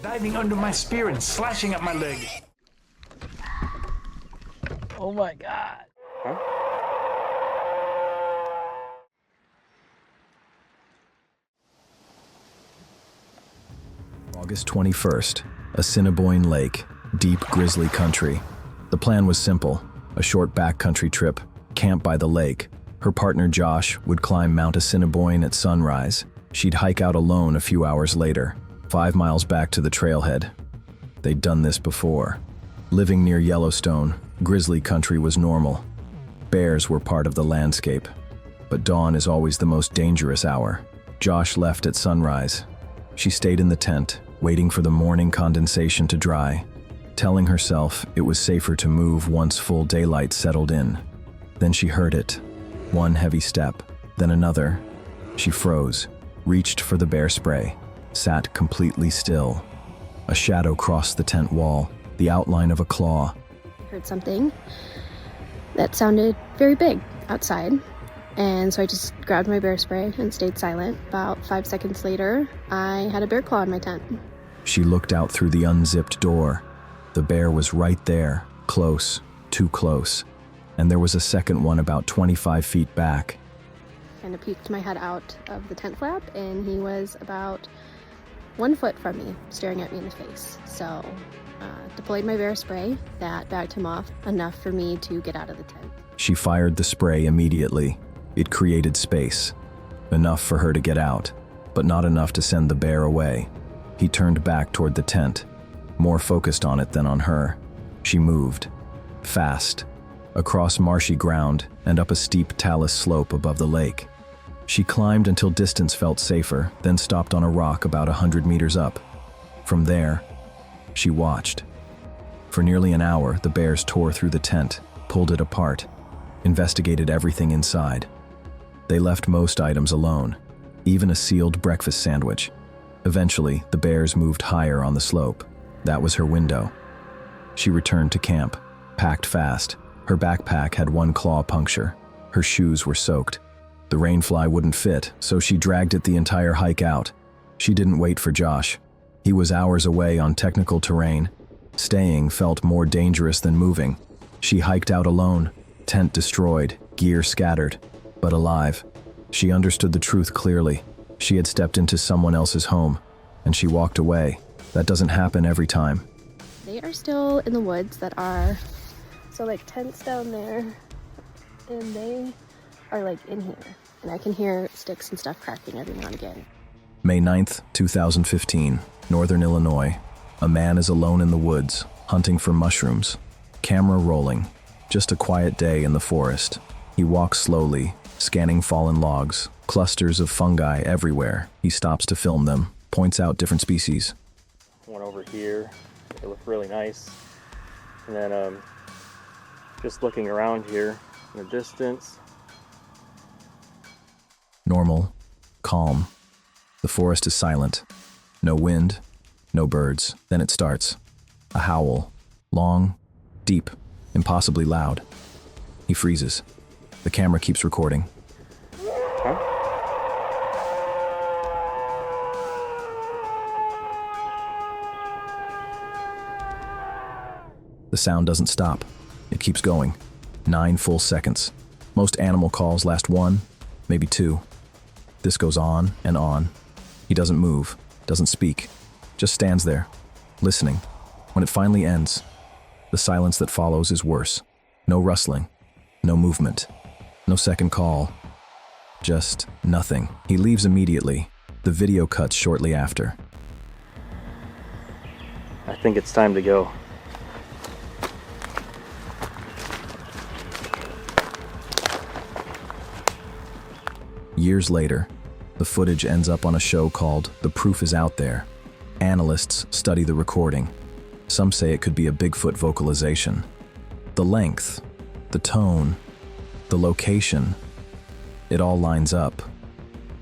diving under my spear and slashing at my leg. Oh my God. Huh? August 21st, Assiniboine Lake, deep grizzly country. The plan was simple, a short backcountry trip, camp by the lake. Her partner Josh would climb Mount Assiniboine at sunrise. She'd hike out alone a few hours later, 5 miles back to the trailhead. They'd done this before. Living near Yellowstone, grizzly country was normal. Bears were part of the landscape. But dawn is always the most dangerous hour. Josh left at sunrise. She stayed in the tent, waiting for the morning condensation to dry, telling herself it was safer to move once full daylight settled in. Then she heard it. One heavy step, then another. She froze, reached for the bear spray, sat completely still. A shadow crossed the tent wall, the outline of a claw. I heard something that sounded very big outside, and so I just grabbed my bear spray and stayed silent. About 5 seconds later, I had a bear claw in my tent. She looked out through the unzipped door. The bear was right there, close, too close. And there was a second one about 25 feet back. Kind of peeked my head out of the tent flap, and he was about 1 foot from me, staring at me in the face. So, deployed my bear spray. That backed him off enough for me to get out of the tent. She fired the spray immediately. It created space. Enough for her to get out, but not enough to send the bear away. He turned back toward the tent, more focused on it than on her. She moved. Fast. Across marshy ground and up a steep talus slope above the lake. She climbed until distance felt safer, then stopped on a rock about 100 meters up. From there, she watched. For nearly an hour, the bears tore through the tent, pulled it apart, investigated everything inside. They left most items alone, even a sealed breakfast sandwich. Eventually, the bears moved higher on the slope. That was her window. She returned to camp, packed fast. Her backpack had 1 claw puncture. Her shoes were soaked. The rainfly wouldn't fit, so she dragged it the entire hike out. She didn't wait for Josh. He was hours away on technical terrain. Staying felt more dangerous than moving. She hiked out alone, tent destroyed, gear scattered, but alive. She understood the truth clearly. She had stepped into someone else's home, and she walked away. That doesn't happen every time. They are still in the woods that are, so like tents down there, and they are like in here. And I can hear sticks and stuff cracking every now and again. May 9th, 2015, Northern Illinois. A man is alone in the woods, hunting for mushrooms. Camera rolling. Just a quiet day in the forest. He walks slowly, scanning fallen logs, clusters of fungi everywhere. He stops to film them, points out different species. One over here, they look really nice. And then just looking around here in the distance. Normal, calm. The forest is silent. No wind, no birds. Then it starts. A howl. Long, deep, impossibly loud. He freezes. The camera keeps recording. Huh? The sound doesn't stop. It keeps going. 9 full seconds. Most animal calls last 1, maybe 2. This goes on and on. He doesn't move, doesn't speak, just stands there, listening. When it finally ends, the silence that follows is worse. No rustling, no movement, no second call. Just nothing. He leaves immediately. The video cuts shortly after. I think it's time to go. Years later, the footage ends up on a show called The Proof Is Out There. Analysts study the recording. Some say it could be a Bigfoot vocalization. The length, the tone, the location, it all lines up.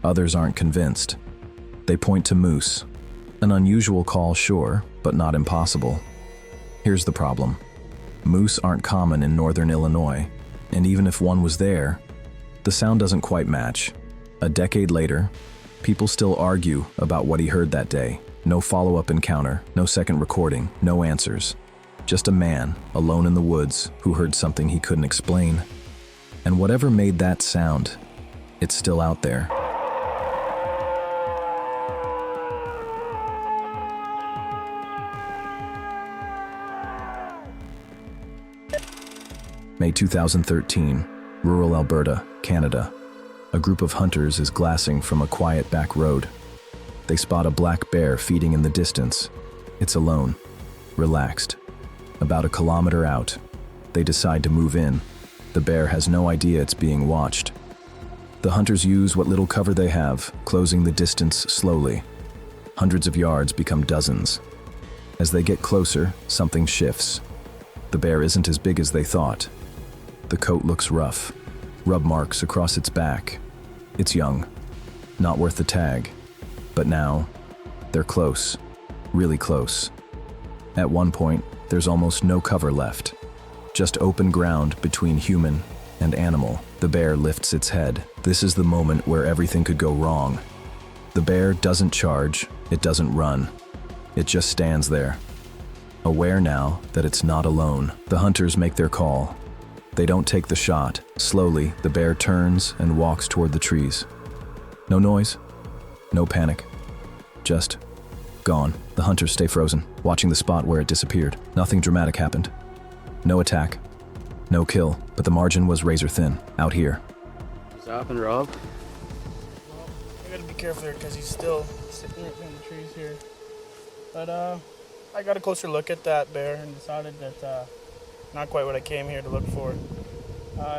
Others aren't convinced. They point to moose. An unusual call, sure, but not impossible. Here's the problem. Moose aren't common in northern Illinois, and even if one was there, the sound doesn't quite match. A decade later, people still argue about what he heard that day. No follow-up encounter, no second recording, no answers. Just a man, alone in the woods, who heard something he couldn't explain. And whatever made that sound, it's still out there. May 2013, rural Alberta, Canada. A group of hunters is glassing from a quiet back road. They spot a black bear feeding in the distance. It's alone, relaxed. About a kilometer out, they decide to move in. The bear has no idea it's being watched. The hunters use what little cover they have, closing the distance slowly. Hundreds of yards become dozens. As they get closer, something shifts. The bear isn't as big as they thought. The coat looks rough, rub marks across its back. It's young, not worth the tag. But now, they're close, really close. At one point, there's almost no cover left. Just open ground between human and animal. The bear lifts its head. This is the moment where everything could go wrong. The bear doesn't charge, it doesn't run. It just stands there. Aware now that it's not alone, the hunters make their call. They don't take the shot. Slowly, the bear turns and walks toward the trees. No noise, no panic. Just gone. The hunters stay frozen, watching the spot where it disappeared. Nothing dramatic happened. No attack, no kill, but the margin was razor thin out here. Stop and Rob. I gotta be careful there because he's still sitting right in the trees here. But I got a closer look at that bear and decided that not quite what I came here to look for.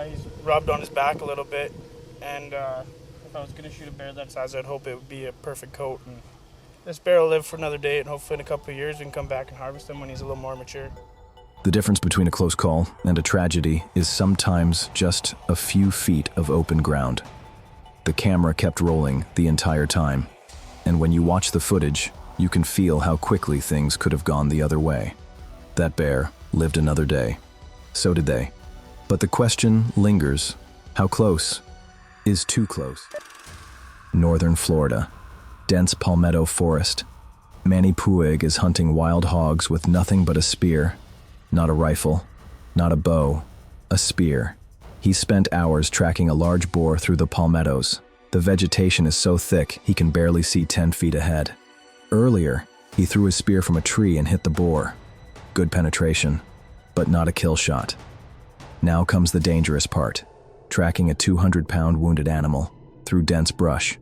He's rubbed on his back a little bit, and if I was gonna shoot a bear that size, I'd hope it would be a perfect coat. And this bear will live for another day, and hopefully in a couple of years we can come back and harvest him when he's a little more mature. The difference between a close call and a tragedy is sometimes just a few feet of open ground. The camera kept rolling the entire time, and when you watch the footage, you can feel how quickly things could have gone the other way. That bear lived another day. So did they. But the question lingers, how close is too close? Northern Florida, dense palmetto forest. Manny Puig is hunting wild hogs with nothing but a spear. Not a rifle, not a bow, a spear. He spent hours tracking a large boar through the palmettos. The vegetation is so thick he can barely see 10 feet ahead. Earlier, he threw his spear from a tree and hit the boar. Good penetration, but not a kill shot. Now comes the dangerous part, tracking a 200-pound wounded animal through dense brush.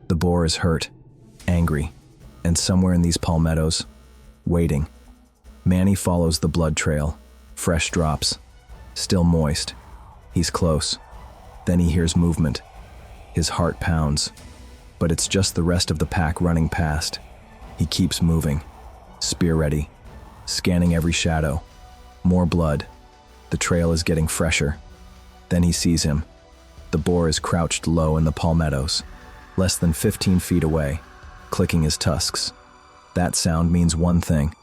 The boar is hurt, angry, and somewhere in these palmettos, waiting. Manny follows the blood trail, fresh drops, still moist. He's close. Then he hears movement. His heart pounds, but it's just the rest of the pack running past. He keeps moving, spear ready, scanning every shadow. More blood. The trail is getting fresher. Then he sees him. The boar is crouched low in the palmettos, less than 15 feet away, clicking his tusks. That sound means one thing.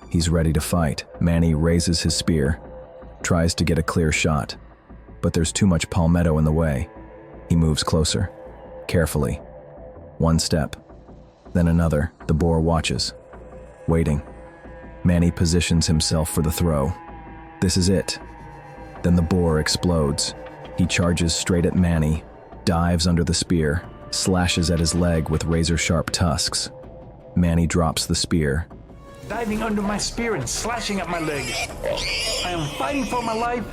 He's ready to fight. Manny raises his spear, tries to get a clear shot, but there's too much palmetto in the way. He moves closer, carefully. One step, then another. The boar watches, waiting. Manny positions himself for the throw. This is it. Then the boar explodes. He charges straight at Manny, dives under the spear, slashes at his leg with razor-sharp tusks. Manny drops the spear. Diving under my spear and slashing at my leg. I am fighting for my life,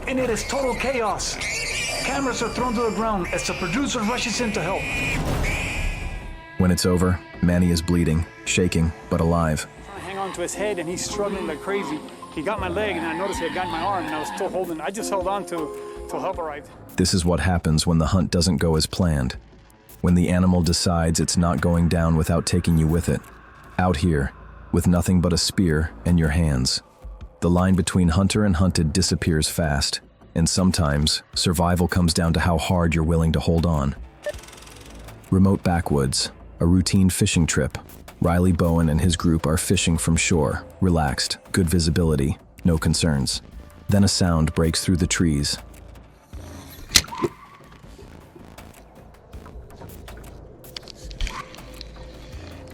and it is total chaos. Cameras are thrown to the ground as the producer rushes in to help. When it's over, Manny is bleeding, shaking, but alive. I hang on to his head, and he's struggling like crazy. He got my leg, and I noticed he had gotten my arm, and I was still holding. I just held on till help arrived. This is what happens when the hunt doesn't go as planned. When the animal decides it's not going down without taking you with it. Out here, with nothing but a spear in your hands. The line between hunter and hunted disappears fast, and sometimes survival comes down to how hard you're willing to hold on. Remote backwoods, a routine fishing trip. Riley Bowen and his group are fishing from shore, relaxed, good visibility, no concerns. Then a sound breaks through the trees.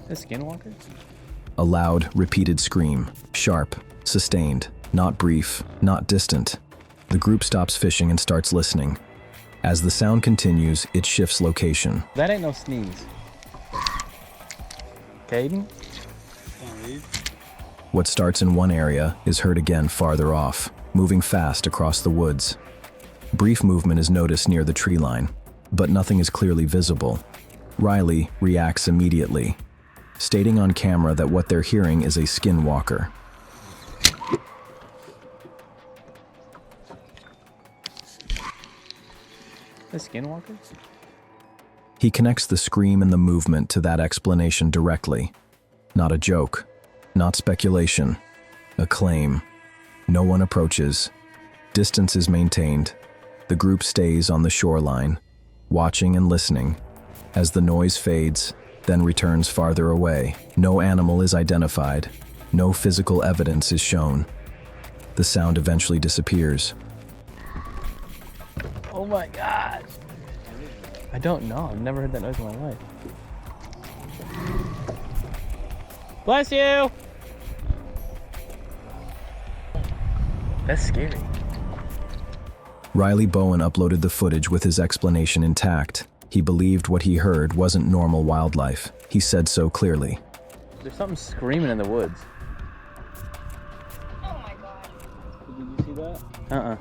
A skinwalker? A loud, repeated scream. Sharp, sustained, not brief, not distant. The group stops fishing and starts listening. As the sound continues, it shifts location. That ain't no sneeze. Caden? What starts in one area is heard again farther off, moving fast across the woods. Brief movement is noticed near the tree line, but nothing is clearly visible. Riley reacts immediately, stating on camera that what they're hearing is a skinwalker. A skinwalker? He connects the scream and the movement to that explanation directly. Not a joke, not speculation, a claim. No one approaches. Distance is maintained. The group stays on the shoreline, watching and listening. As the noise fades, then returns farther away. No animal is identified. No physical evidence is shown. The sound eventually disappears. Oh my God. I don't know. I've never heard that noise in my life. Bless you. That's scary. Riley Bowen uploaded the footage with his explanation intact. He believed what he heard wasn't normal wildlife. He said so clearly. There's something screaming in the woods. Oh my God. Did you see that?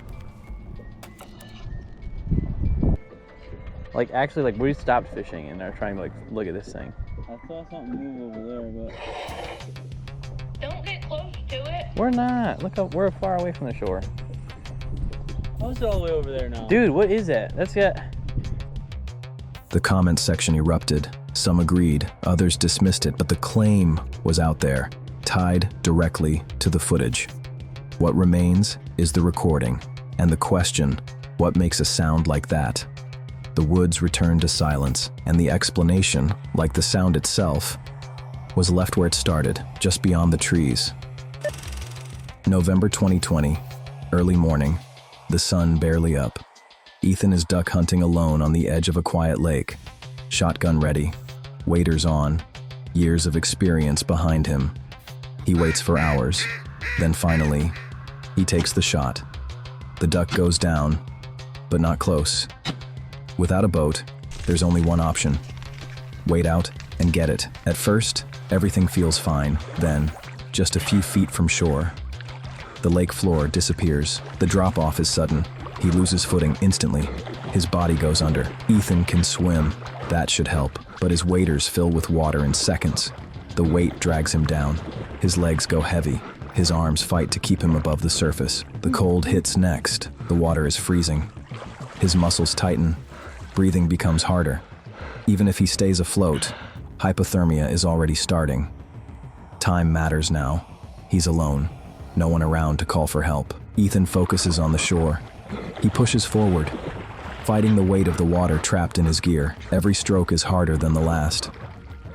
Like, actually, like, we stopped fishing and are trying to, like, look at this thing. I saw something move over there, but... Don't get close to it. We're not. Look how we're far away from the shore. How's it all the way over there now? Dude, what is that? That's got... The comment section erupted. Some agreed, others dismissed it, but the claim was out there, tied directly to the footage. What remains is the recording, and the question, what makes a sound like that? The woods returned to silence, and the explanation, like the sound itself, was left where it started, just beyond the trees. November 2020, early morning, the sun barely up. Ethan is duck hunting alone on the edge of a quiet lake. Shotgun ready, waders on, years of experience behind him. He waits for hours, then finally, he takes the shot. The duck goes down, but not close. Without a boat, there's only one option. Wade out and get it. At first, everything feels fine. Then, just a few feet from shore, the lake floor disappears. The drop-off is sudden. He loses footing instantly. His body goes under. Ethan can swim. That should help. But his waders fill with water in seconds. The weight drags him down. His legs go heavy. His arms fight to keep him above the surface. The cold hits next. The water is freezing. His muscles tighten. Breathing becomes harder. Even if he stays afloat, hypothermia is already starting. Time matters now. He's alone. No one around to call for help. Ethan focuses on the shore. He pushes forward, fighting the weight of the water trapped in his gear. Every stroke is harder than the last.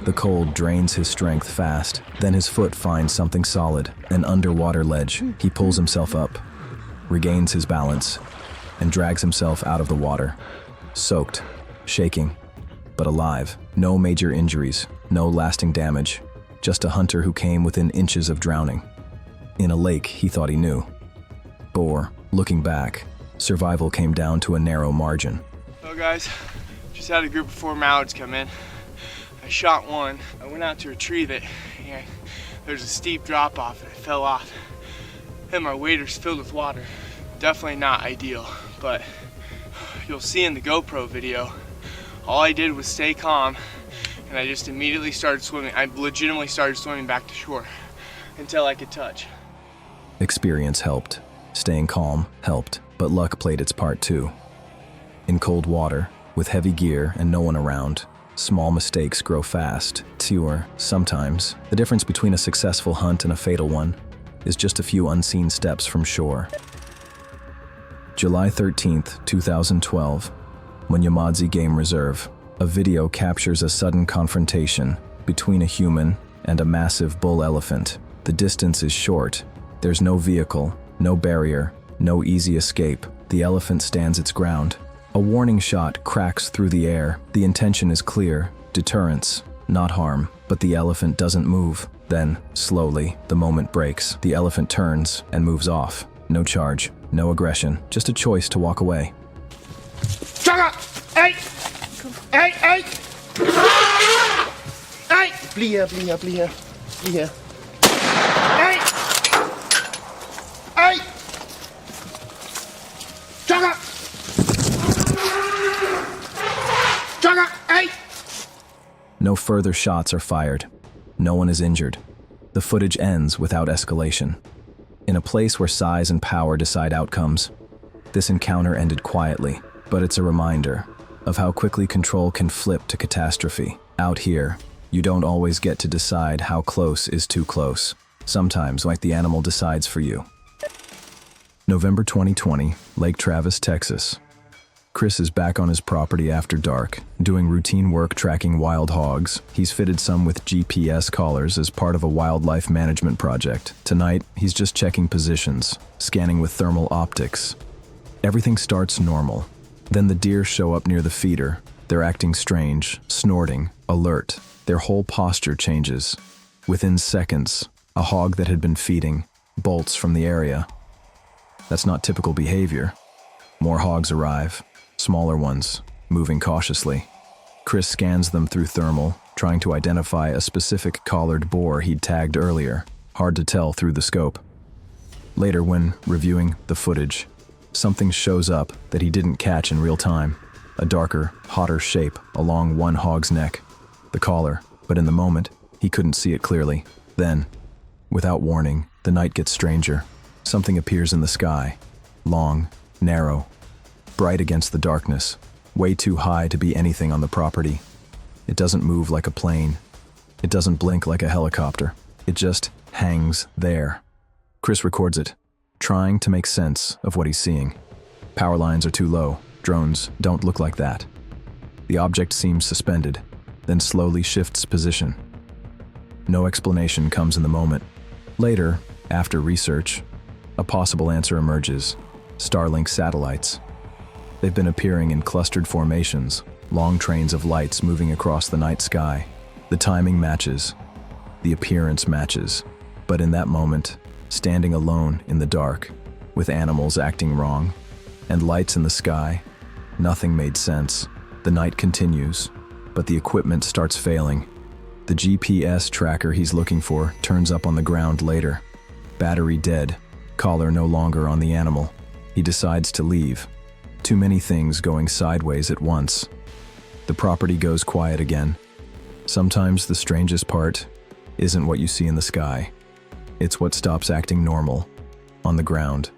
The cold drains his strength fast. Then his foot finds something solid, an underwater ledge. He pulls himself up, regains his balance, and drags himself out of the water. Soaked, shaking, but alive. No major injuries, no lasting damage. Just a hunter who came within inches of drowning. In a lake he thought he knew. Or, looking back, survival came down to a narrow margin. Well guys, just had a group of 4 mallards come in. I shot one. I went out to a tree that, there's a steep drop off and I fell off. And my waders filled with water. Definitely not ideal, but you'll see in the GoPro video, all I did was stay calm and I just immediately started swimming. I legitimately started swimming back to shore until I could touch. Experience helped. Staying calm helped, but luck played its part too. In cold water, with heavy gear and no one around, small mistakes grow fast. Or, sometimes, the difference between a successful hunt and a fatal one is just a few unseen steps from shore. July 13th, 2012, Munyamadzi Game Reserve. A video captures a sudden confrontation between a human and a massive bull elephant. The distance is short. There's no vehicle, no barrier, no easy escape. The elephant stands its ground. A warning shot cracks through the air. The intention is clear, deterrence, not harm. But the elephant doesn't move. Then, slowly, the moment breaks. The elephant turns and moves off. No charge, no aggression, just a choice to walk away. Chugga! Hey! Hey! Hey! Hey! Bliv her, bliv her, bliv her. Bliv her. Hey! Hey! Chugga! Chugga! Hey! No further shots are fired. No one is injured. The footage ends without escalation. In a place where size and power decide outcomes, this encounter ended quietly, but it's a reminder of how quickly control can flip to catastrophe. Out here, you don't always get to decide how close is too close. Sometimes, like, the animal decides for you. November 2020, Lake Travis, Texas. Chris is back on his property after dark, doing routine work tracking wild hogs. He's fitted some with GPS collars as part of a wildlife management project. Tonight, he's just checking positions, scanning with thermal optics. Everything starts normal. Then the deer show up near the feeder. They're acting strange, snorting, alert. Their whole posture changes. Within seconds, a hog that had been feeding bolts from the area. That's not typical behavior. More hogs arrive. Smaller ones, moving cautiously. Chris scans them through thermal, trying to identify a specific collared boar he'd tagged earlier. Hard to tell through the scope. Later, when reviewing the footage, something shows up that he didn't catch in real time. A darker, hotter shape along one hog's neck. The collar, but in the moment, he couldn't see it clearly. Then, without warning, the night gets stranger. Something appears in the sky. Long, narrow, bright against the darkness, way too high to be anything on the property. It doesn't move like a plane. It doesn't blink like a helicopter. It just hangs there. Chris records it, trying to make sense of what he's seeing. Power lines are too low. Drones don't look like that. The object seems suspended, then slowly shifts position. No explanation comes in the moment. Later, after research, a possible answer emerges. Starlink satellites. They've been appearing in clustered formations, long trains of lights moving across the night sky. The timing matches. The appearance matches. But in that moment, standing alone in the dark, with animals acting wrong, and lights in the sky, nothing made sense. The night continues, but the equipment starts failing. The GPS tracker he's looking for turns up on the ground later. Battery dead, collar no longer on the animal. He decides to leave. Too many things going sideways at once. The property goes quiet again. Sometimes the strangest part isn't what you see in the sky. It's what stops acting normal on the ground.